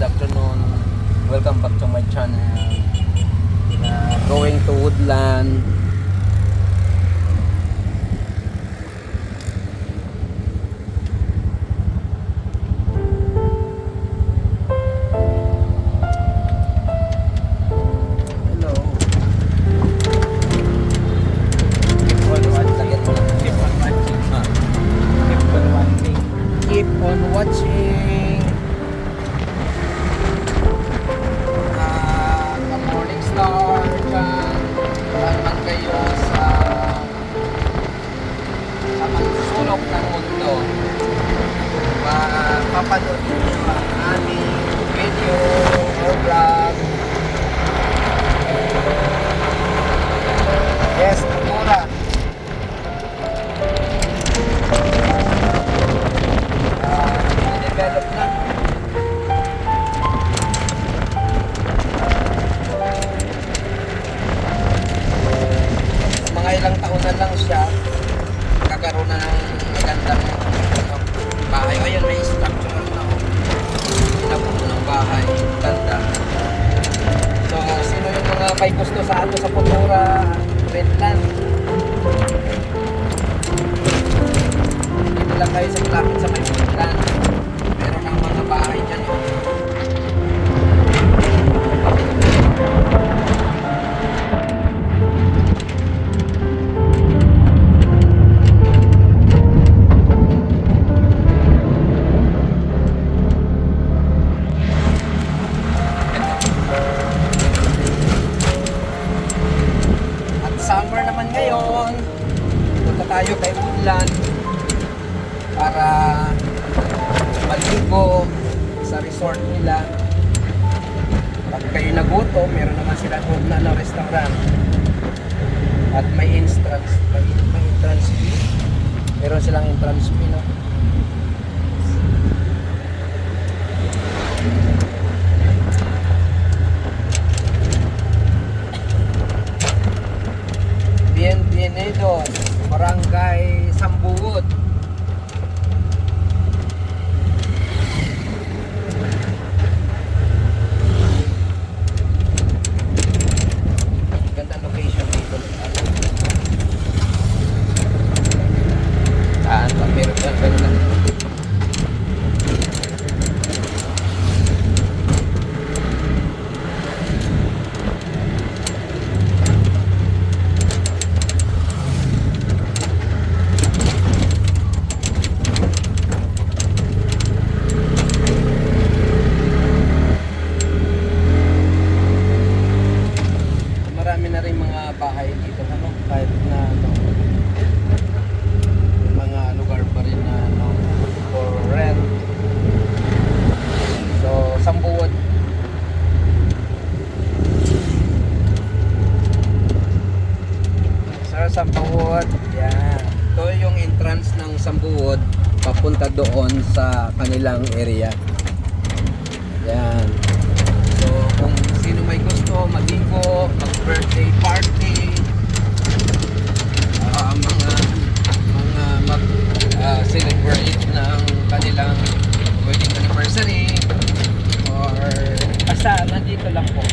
good afternoon. Welcome back to my channel. Going to Woodland. Hello. Keep on watching. Morning Star dyan. Naman kayo sa sulok ng mundo. Papanood nyo ang aming video or vlog. Yes, Mura. Develop na. Mga ilang taon na lang siya kakaroon na ng magandang bahay. Ayun, may structural na pinapuno ng bahay, ganda. So sino yung mga may gusto sa sa Putura, Redland, dito lang kayo sa lapit sa may Redland. Meron ang mga bahay dyan yun. Summer naman ngayon, punta tayo kay Woodland para maligo sa resort nila. Pag kayo nagutom, meron naman sila doon na restaurant at may entrance fee. Meron silang entrance fee, no? Bienvenidos, Barangay Sambuod. Ganda location dito. Meron yan, ganda. Marami na rin mga bahay dito, ano, kahit na mga lugar pa rin na for rent. So, Sambuod. Sir, Sambuod. Yan. Ito yung entrance ng Sambuod papunta doon sa kanilang area. Yan. So, kung sino may gusto maligo, mag-birthday party, mag-celebrate ng kanilang wedding anniversary, or basta nandito lang po.